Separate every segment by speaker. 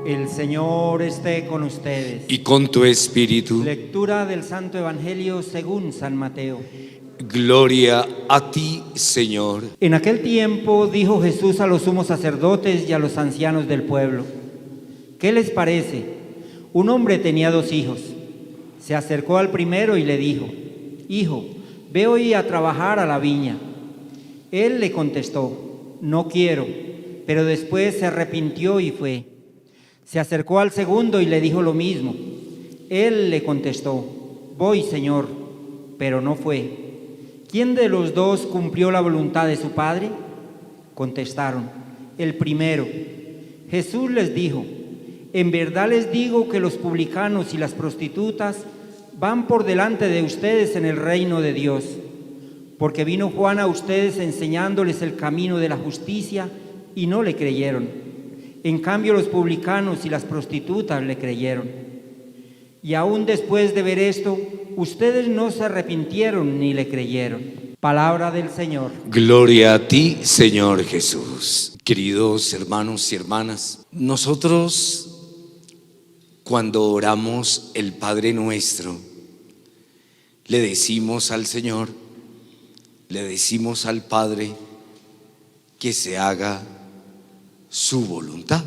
Speaker 1: El Señor esté con ustedes.
Speaker 2: Y con tu espíritu.
Speaker 1: Lectura del Santo Evangelio según San Mateo.
Speaker 2: Gloria a ti, Señor.
Speaker 1: En aquel tiempo dijo Jesús a los sumos sacerdotes y a los ancianos del pueblo: ¿qué les parece? Un hombre tenía 2 hijos. Se acercó al primero y le dijo: Hijo, ve hoy a trabajar a la viña. Él le contestó: no quiero. Pero después se arrepintió y fue. Se acercó al segundo y le dijo lo mismo. Él le contestó: voy, Señor, pero no fue. ¿Quién de los 2 cumplió la voluntad de su padre? Contestaron: el primero. Jesús les dijo: en verdad les digo que los publicanos y las prostitutas van por delante de ustedes en el reino de Dios. Porque vino Juan a ustedes enseñándoles el camino de la justicia y no le creyeron. En cambio, los publicanos y las prostitutas le creyeron. Y aún después de ver esto, ustedes no se arrepintieron ni le creyeron. Palabra del Señor.
Speaker 2: Gloria a ti, Señor Jesús. Queridos hermanos y hermanas, nosotros cuando oramos el Padre Nuestro, le decimos al Señor, le decimos al Padre que se haga su voluntad.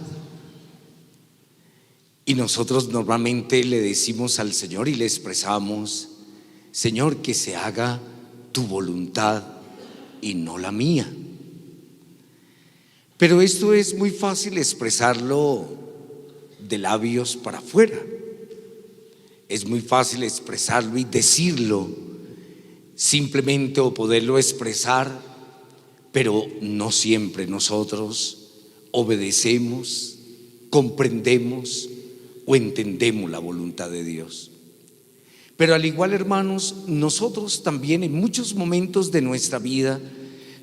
Speaker 2: Y nosotros normalmente le decimos al Señor y le expresamos: Señor, que se haga tu voluntad y no la mía. Pero esto es muy fácil expresarlo de labios para afuera. Es muy fácil expresarlo y decirlo simplemente, o poderlo expresar, pero no siempre nosotros obedecemos, comprendemos o entendemos la voluntad de Dios. Pero al igual, hermanos, nosotros también en muchos momentos de nuestra vida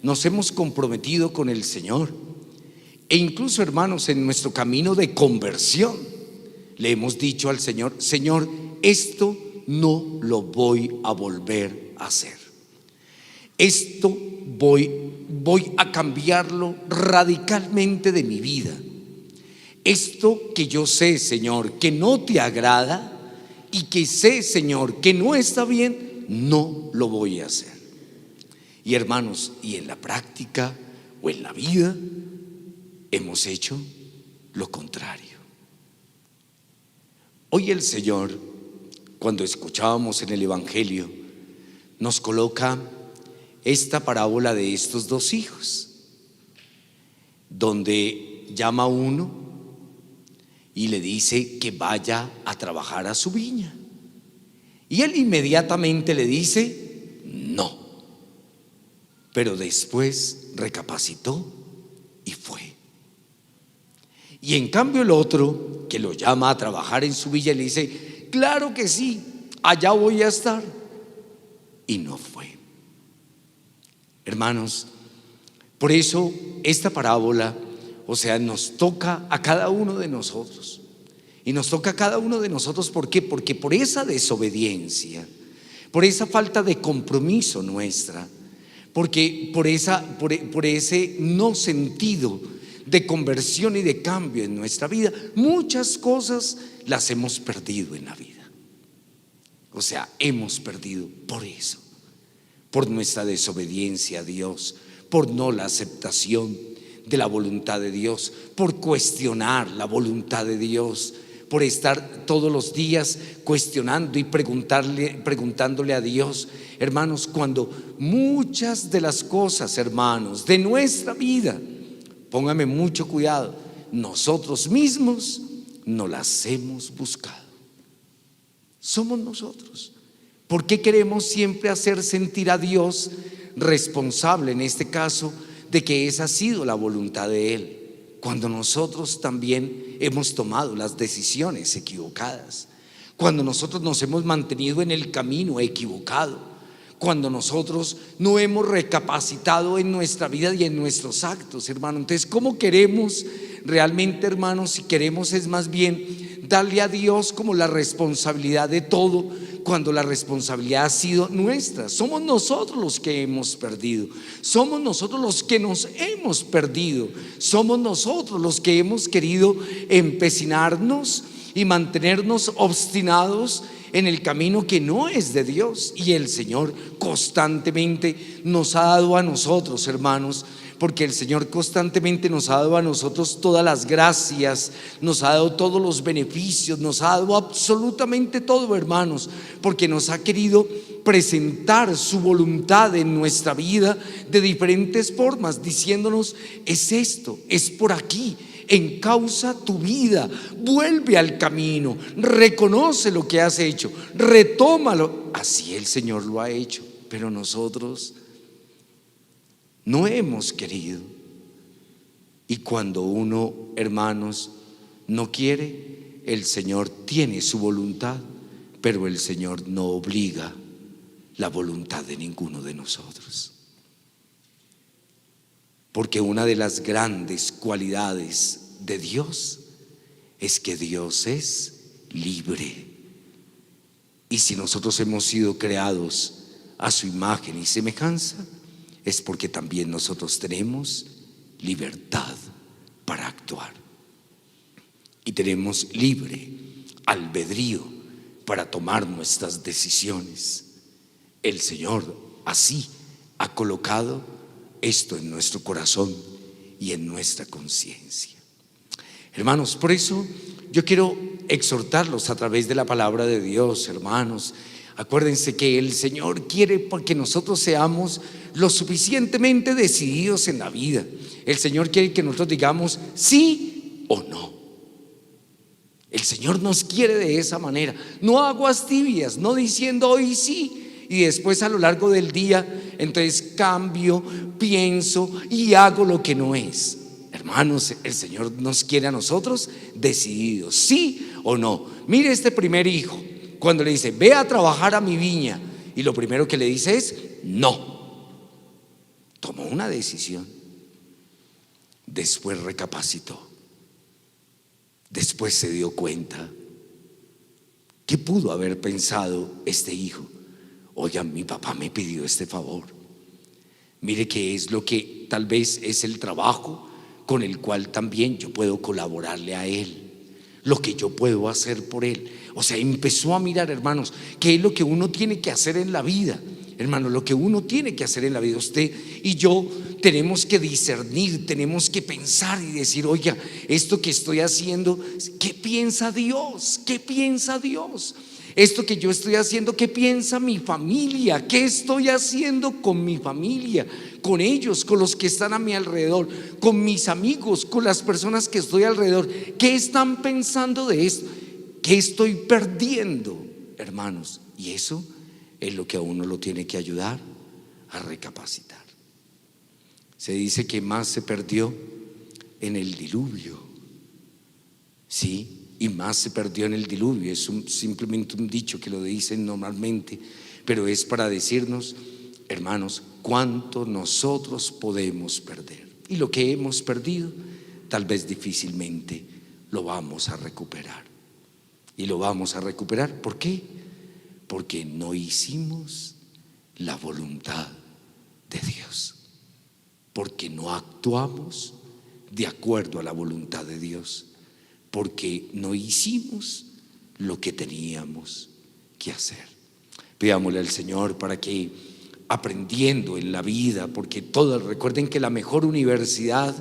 Speaker 2: nos hemos comprometido con el Señor. E incluso, hermanos, en nuestro camino de conversión le hemos dicho al Señor: Señor, esto no lo voy a volver a hacer. Esto voy a cambiarlo radicalmente de mi vida. Esto que yo sé, Señor, que no te agrada y que sé, Señor, que no está bien, no lo voy a hacer. Y hermanos, y en la práctica o en la vida hemos hecho lo contrario. Hoy el Señor, cuando escuchábamos en el Evangelio, nos coloca esta parábola de estos 2 hijos, donde llama a uno y le dice que vaya a trabajar a su viña. Y él inmediatamente le dice no. Pero después recapacitó y fue. Y en cambio el otro, que lo llama a trabajar en su viña, le dice: claro que sí, allá voy a estar. Y no fue. Hermanos, por eso esta parábola, o sea, nos toca a cada uno de nosotros. Y nos toca a cada uno de nosotros, ¿por qué? Porque por esa desobediencia, por esa falta de compromiso nuestra, porque por ese no sentido de conversión y de cambio en nuestra vida, muchas cosas las hemos perdido en la vida. O sea, hemos perdido por eso, por nuestra desobediencia a Dios, por no la aceptación de la voluntad de Dios, por cuestionar la voluntad de Dios, por estar todos los días cuestionando y preguntándole a Dios. Hermanos, cuando muchas de las cosas, hermanos, de nuestra vida, póngame mucho cuidado, nosotros mismos no las hemos buscado. Somos nosotros. ¿Por qué queremos siempre hacer sentir a Dios responsable, en este caso, de que esa ha sido la voluntad de Él, cuando nosotros también hemos tomado las decisiones equivocadas, cuando nosotros nos hemos mantenido en el camino equivocado, cuando nosotros no hemos recapacitado en nuestra vida y en nuestros actos, hermano? Entonces, ¿cómo queremos realmente, hermanos? Si queremos es más bien darle a Dios como la responsabilidad de todo, cuando la responsabilidad ha sido nuestra. Somos nosotros los que hemos perdido, somos nosotros los que nos hemos perdido, somos nosotros los que hemos querido empecinarnos y mantenernos obstinados en el camino que no es de Dios. Y el Señor constantemente nos ha dado a nosotros, hermanos, porque el Señor constantemente nos ha dado a nosotros todas las gracias, nos ha dado todos los beneficios, nos ha dado absolutamente todo, hermanos, porque nos ha querido presentar su voluntad en nuestra vida de diferentes formas, diciéndonos: es esto, es por aquí, encausa tu vida, vuelve al camino, reconoce lo que has hecho, retómalo. Así el Señor lo ha hecho, pero nosotros no hemos querido. Y cuando uno, hermanos, no quiere, el Señor tiene su voluntad, pero el Señor no obliga la voluntad de ninguno de nosotros. Porque una de las grandes cualidades de Dios es que Dios es libre. Y si nosotros hemos sido creados a su imagen y semejanza, es porque también nosotros tenemos libertad para actuar y tenemos libre albedrío para tomar nuestras decisiones. El Señor así ha colocado esto en nuestro corazón y en nuestra conciencia. Hermanos, por eso yo quiero exhortarlos a través de la palabra de Dios, hermanos. Acuérdense que el Señor quiere que nosotros seamos lo suficientemente decididos en la vida. El Señor quiere que nosotros digamos sí o no. El Señor nos quiere de esa manera, no aguas tibias, no diciendo hoy sí y después a lo largo del día entonces cambio, pienso y hago lo que no es. Hermanos, el Señor nos quiere a nosotros decididos, sí o no. Mire este primer hijo, cuando le dice: ve a trabajar a mi viña, y lo primero que le dice es no. Tomó una decisión, después recapacitó, después se dio cuenta. ¿Qué pudo haber pensado este hijo? Oigan, mi papá me pidió este favor, mire que es lo que tal vez es el trabajo con el cual también yo puedo colaborarle a él, lo que yo puedo hacer por él. O sea, empezó a mirar, hermanos, qué es lo que uno tiene que hacer en la vida. Hermano, lo que uno tiene que hacer en la vida, usted y yo tenemos que discernir, tenemos que pensar y decir: oiga, esto que estoy haciendo, ¿qué piensa Dios? ¿Qué piensa Dios? Esto que yo estoy haciendo, ¿qué piensa mi familia? ¿Qué estoy haciendo con mi familia? Con ellos, con los que están a mi alrededor, con mis amigos, con las personas que estoy alrededor. ¿Qué están pensando de esto? ¿Qué estoy perdiendo, hermanos? Y eso es lo que a uno lo tiene que ayudar a recapacitar. Se dice que más se perdió en el diluvio, sí, y más se perdió en el diluvio. Es simplemente un dicho que lo dicen normalmente, pero es para decirnos, hermanos, cuánto nosotros podemos perder. Y lo que hemos perdido, tal vez difícilmente lo vamos a recuperar. Y lo vamos a recuperar, ¿por qué? Porque no hicimos la voluntad de Dios, porque no actuamos de acuerdo a la voluntad de Dios, porque no hicimos lo que teníamos que hacer. Pidámosle al Señor para que, aprendiendo en la vida, porque todos recuerden que la mejor universidad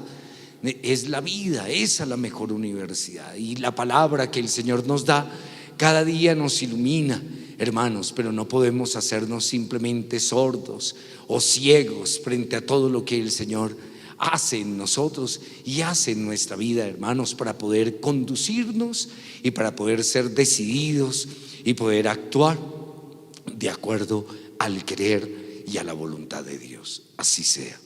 Speaker 2: es la vida, esa es la mejor universidad, y la palabra que el Señor nos da cada día nos ilumina, hermanos, pero no podemos hacernos simplemente sordos o ciegos frente a todo lo que el Señor hace en nosotros y hace en nuestra vida, hermanos, para poder conducirnos y para poder ser decididos y poder actuar de acuerdo al querer y a la voluntad de Dios. Así sea.